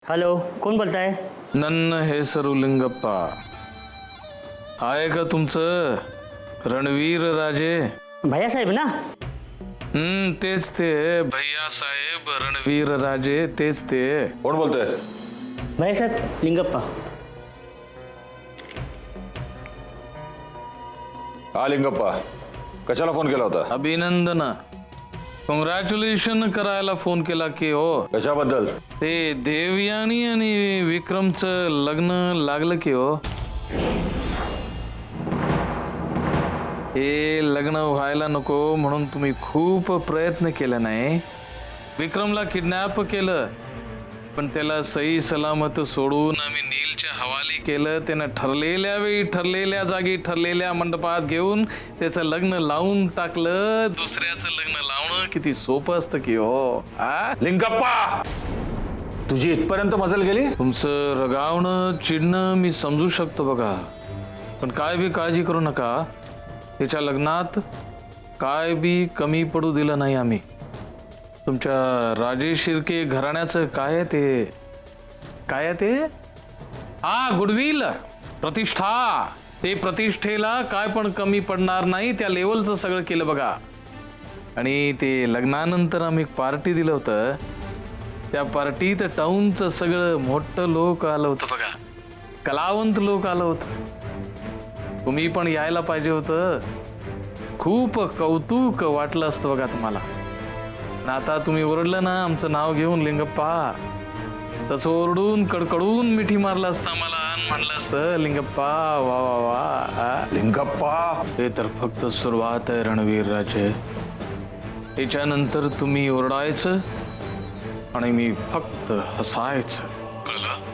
Hello, कोण बोलताय? नन्न हे सरुलिंगप्पा आहे का तुमचं रणवीर राजे? भैया साहेब ना? तेच ते भैया साहेब रणवीर राजे तेच ते. कोण बोलतोय? भैया साहेब लिंगप्पा. हा लिंगप्पा, कशाला फोन केला होता? अभिनंदन कॉंग्रॅच्युलेशन करायला फोन केला की हो. कशाबद्दल? ते देवयानी आणि विक्रमचं लग्न लागलं की हो. हे लग्न व्हायला नको म्हणून तुम्ही खूप प्रयत्न केला नाही. विक्रमला किडनॅप केलं पण त्याला सही सलामत सोडून आम्ही नीलच्या हवाली केलं. त्यानं ठरलेल्या वेळी ठरलेल्या जागी ठरलेल्या मंडपात घेऊन त्याचं लग्न लावून टाकलं. दुसऱ्याचं लग्न लावणं किती सोपं असतं की हो. लिंगप्पा, तुझी इथपर्यंत मजल गेली? तुमचं रगावणं चिडणं मी समजू शकतो बघा, पण काय बी काळजी करू नका. त्याच्या लग्नात काय बी कमी पडू दिलं नाही आम्ही. तुमच्या राजेश शिर्के घराण्याचं काय आहे ते? काय आहे ते? गुडविल, प्रतिष्ठा. ते प्रतिष्ठेला काय पण कमी पडणार नाही त्या लेवलचं सगळं केलं बघा. आणि ते लग्नानंतर आम्ही पार्टी दिलं होतं. त्या पार्टीत टाऊनचं सगळं मोठं लोक आलं होतं बघा. कलावंत लोक आलं होतं. तुम्ही पण यायला पाहिजे होतं. खूप कौतुक वाटलं असतं बघा तुम्हाला. आता तुम्ही ओरडलं ना आमचं नाव घेऊन लिंगप्पा, तसं ओरडून कडकडून मिठी मारलं असतं आम्हाला, म्हणलं असतं लिंगप्पा वा वा वा. लिंगप्पा, हे तर फक्त सुरुवात आहे रणवीर राजे. याच्यानंतर तुम्ही ओरडायचं आणि मी फक्त हसायचं, कळलं?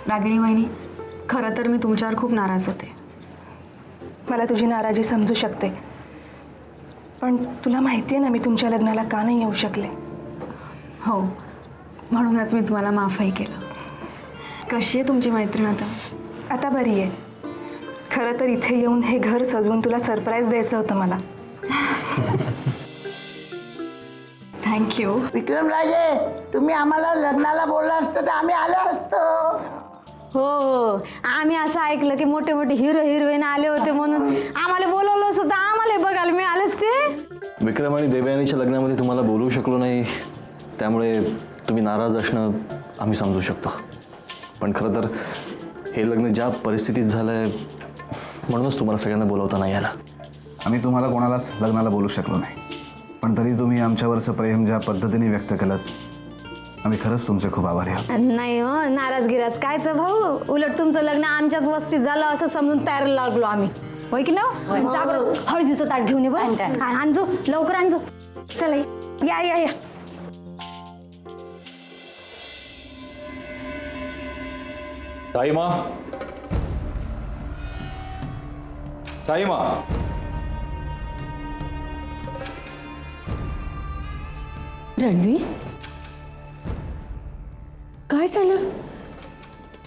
रागिणी वहिनी, खरं तर मी तुमच्यावर खूप नाराज होते. मला तुझी नाराजी समजू शकते, पण तुला माहिती आहे ना मी तुमच्या लग्नाला का नाही येऊ शकले. हो, म्हणूनच मी तुम्हाला माफही केलं. कशी आहे तुमची मैत्रीण आता? आता बरी आहे. खरं तर इथे येऊन हे घर सजवून तुला सरप्राईज द्यायचं होतं मला. थँक्यू. विक्रमराजे, तुम्ही आम्हाला लग्नाला बोलला असतं तर आम्ही आलो असतो. हो, आम्ही असं ऐकलं की मोठे मोठे हिरो हिरोईन आले होते म्हणून आम्हाला बोलवलं असतं तर आम्हाला बघायला मिळालंच ते. विक्रम आणि देवयानीच्या लग्नामध्ये तुम्हाला बोलवू शकलो नाही, त्यामुळे तुम्ही नाराज असणं आम्ही समजू शकतो. पण खरं तर हे लग्न ज्या परिस्थितीत झालं आहे म्हणूनच तुम्हाला सगळ्यांना बोलवता नाही आला. आम्ही तुम्हाला कोणालाच लग्नाला बोलू शकलो नाही, पण तरी तुम्ही आमच्यावरचं प्रेम ज्या पद्धतीने व्यक्त केलं, आम्ही खरंच तुमचे खूप आभारी आहोत. नाही हो, नाराज गिराज कायच भाऊ, उलट तुमचं लग्न आमच्याच वस्तीत झालं असं समजून तयार लागलो आम्ही. होय की ना? जा बरं, हळदीचं ताट घेऊन ये बरं. आणजो लवकर आणजो. चला या या या. साईमा, साईमा, रणवीर, काय झालं?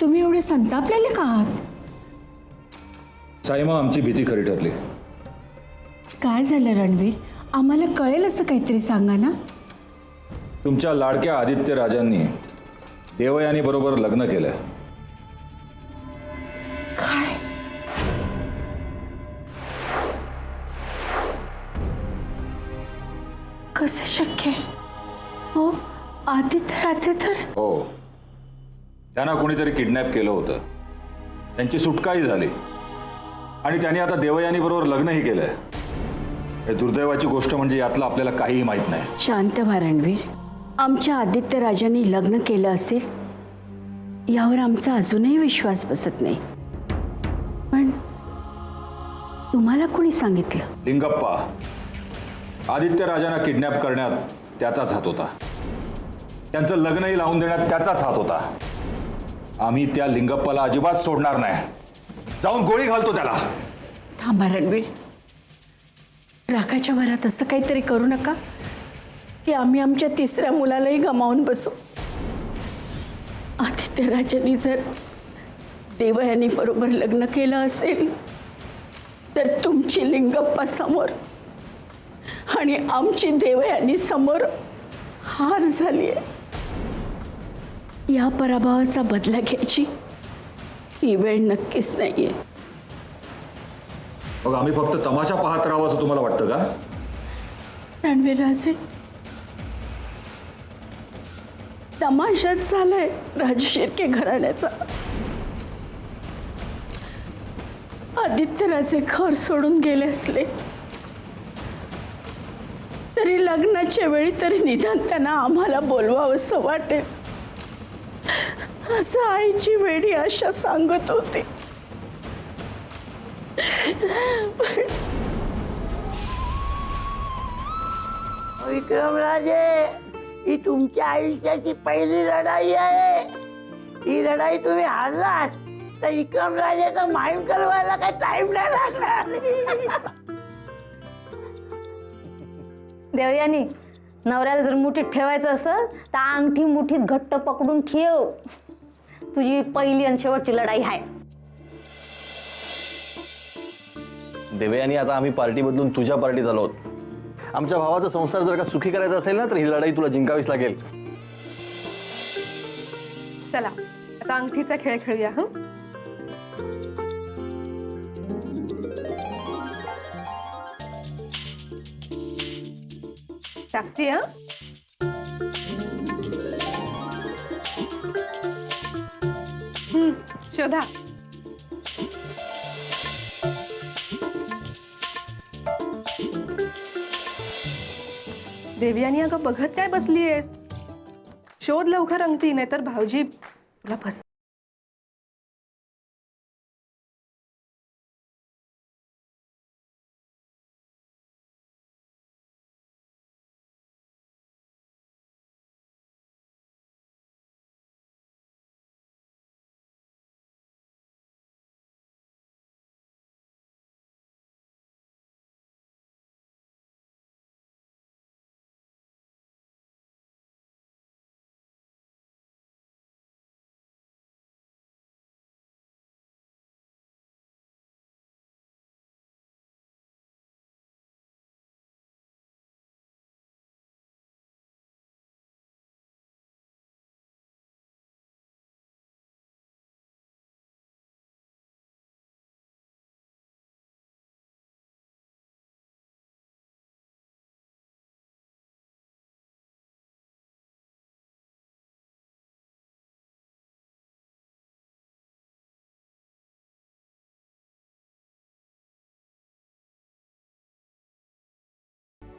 तुम्ही एवढे संतापलेले का आहात? साईमा, आमची भीती खरी ठरली. काय झालं रणवीर? आम्हाला कळेल असं काहीतरी सांगा ना. तुमच्या लाडक्या आदित्य राजांनी देवयानी बरोबर लग्न केलं. काय? कसं शक्य आहे? हो, आदित्य राजे तर. हो, त्यांना कोणीतरी किडनॅप केलं होतं. त्यांची सुटकाही झाली आणि त्यांनी आता देवयानी बरोबर लग्नही केलंय. हे दुर्दैवाची गोष्ट म्हणजे यातलं आपल्याला काहीही माहीत नाही. शांत व्हा रणवीर. आमच्या आदित्य राजांनी लग्न केलं असेल यावर आमचा अजूनही विश्वास बसत नाही. पण तुम्हाला कोणी सांगितलं? लिंगप्पा, आदित्य राजांना किडनॅप करण्यात त्याचाच हात होता. त्यांचं लग्नही लावून देण्यात त्याचाच हात होता. आम्ही त्या लिंगप्पाला अजिबात सोडणार नाही. जाऊन गोळी घालतो त्याला. थांबा रणवीर. रागाच्या भरात असं काहीतरी करू नका की आम्ही आमच्या तिसऱ्या मुलालाही गमावून बसू. आदित्य राजांनी जर देवयानी बरोबर लग्न केलं असेल तर तुमची लिंगप्पा समोर आणि आमची देवयानी समोर हार झाली आहे. या पराभवाचा बदला घ्यायची ही वेळ नक्कीच नाहीये. मग आम्ही फक्त तमाशा पाहत राहावं असं तुम्हाला वाटतं का? रणवीर राजे, तमाशाच झालाय राजू शिर्के घराण्याचा. आदित्य राजे घर सोडून गेले असले तरी लग्नाच्या वेळी तरी निदान त्यांना आम्हाला बोलवावं असं वाटेल असं आईची वेडी आशा सांगत होते. विक्रमराजे, ही तुमच्या आयुष्याची पहिली लढाई आहे. ही लढाई तुम्ही हारलात तर विक्रमराजेचा माइंड करवायला काही टाइम नाही लागणार. देवयानी, नवऱ्याला जर मुठीत ठेवायचं असेल तर अंगठी मुठीत घट्ट पकडून ठेव. तुझी पहिली आणि शेवटची लढाई आहे. देवयानी, आता आम्ही पार्टी बदलून तुझ्या पार्टीत आलो आहोत. आमच्या भावाचा संसार जर का सुखी करायचा असेल ना तर ही लढाई तुला जिंकावीच लागेल. चला आता अंगठीचा खेळ खेळूया. हं, टाकते. शोधा. देवयानी, अगं बघत काय बसलीयस? शोध लवकर अंगठी, नाहीतर भाऊजी तुला फस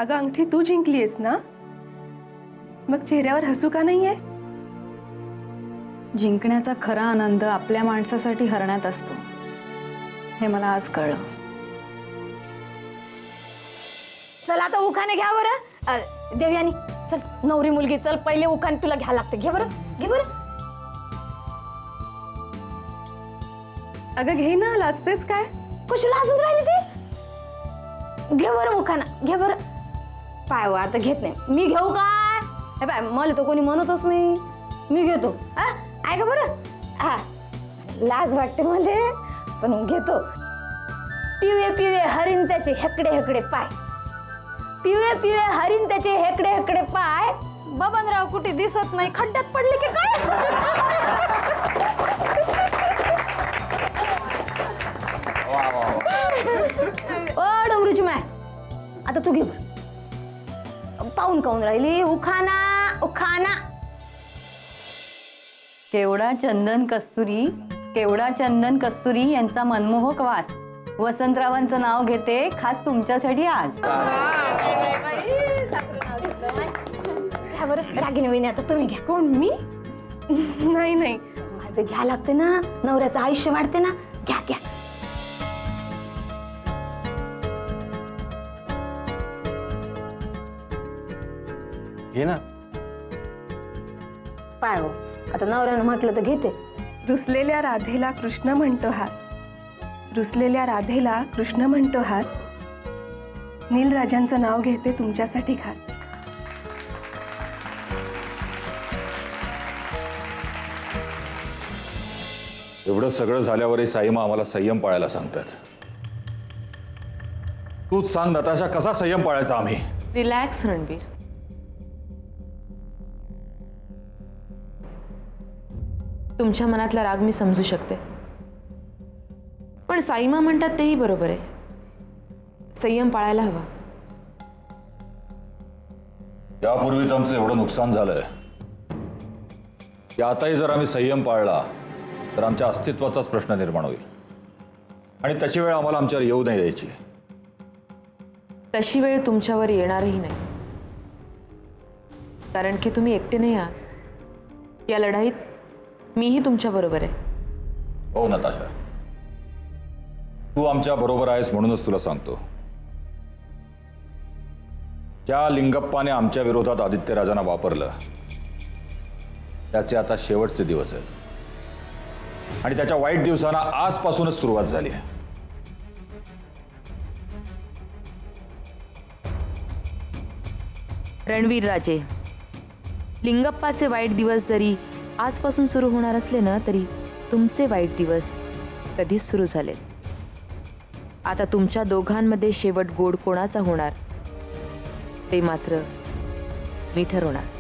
अगं अंगठी तू जिंकलीस ना, मग चेहऱ्यावर हसू का नाहीये? जिंकण्याचा खरा आनंद आपल्या माणसासाठी हरण्यात असतो, हे मला आज कळलं. चल आता उखाणे घ्या बरं. देवयानी चल, नवरी मुलगी चल, पहिले उखाणे तुला घ्या लागते. घे बरं, घे बरं. अगं घे ना, लाजतेस काय? कशी लाजून राहिली ती? घे बरं उखाणा, घे बरं. पाय हो, आता घेत नाही मी. घेऊ काय? हे पाय, मला तर कोणी म्हणतच नाही, मी घेतो. ऐका बरं, हा लाज वाटते मला, पण घेतो. पिवे पिवे हरिण त्याचे हेकडे हेकडे पाय, पिवे पिवे हरिण त्याचे हेकडे हेकडे पाय. बबनराव कुठे दिसत नाही, खड्ड्यात पडले की काय? ओ डोंगरूची माय, आता तू घे बरं. पाहून काऊन राहिली? उखाना उखाना. केवढा चंदन कस्तुरी, केवढा चंदन कस्तुरी यांचा मनमोहक वास, वसंतरावांचं नाव घेते खास तुमच्यासाठी आज. घ्या बरं रागिनी वहिनी, आता तुम्ही घ्या. कोण, मी? नाही नाही, माझं घ्या लागते ना, नवऱ्याचं आयुष्य वाढते ना. घ्या घ्या. घे ना. पाय हो, आता नवऱ्यानं म्हटलं तर घेते. रुसलेल्या राधेला कृष्ण म्हणतो हास, रुसलेल्या राधेला कृष्ण म्हणतो हास, नीलराजांचं नाव घेते तुमच्यासाठी खास. एवढं सगळं झाल्यावरही साईमा आम्हाला संयम पाळायला सांगतात. तूच सांग नताशा, कसा संयम पाळायचा आम्ही? रिलॅक्स रणबीर. तुमच्या मनातला राग मी समजू शकते, पण साईमा म्हणतात तेही बरोबर आहे, संयम पाळायला हवा. यापूर्वीच आमचं एवढं नुकसान झालंय की आताही जर आम्ही संयम पाळला तर आमच्या अस्तित्वाचाच प्रश्न निर्माण होईल, आणि तशी वेळ आम्हाला आमच्यावर येऊ नाही द्यायची. तशी वेळ तुमच्यावर येणारही नाही, कारण की तुम्ही एकटे नाही आहात. या लढाईत मीही तुमच्या बरोबर आहे. हो नताशा, तू आमच्या बरोबर आहेस म्हणूनच तुला सांगतो, ज्या लिंगप्पाने आमच्या विरोधात आदित्यराजांना वापरलं त्याचे आता शेवटचे दिवस आहेत, आणि त्याच्या वाईट दिवसांना आजपासूनच सुरुवात झाली आहे. रणवीर राजे, लिंगप्पाचे वाईट दिवस जरी आजपासून सुरू होणार असले ना, तरी तुमचे वाईट दिवस कधीच सुरू झाले. आता तुमच्या दोघांमध्ये शेवट गोड कोणाचा होणार ते मात्र मी ठरवणार.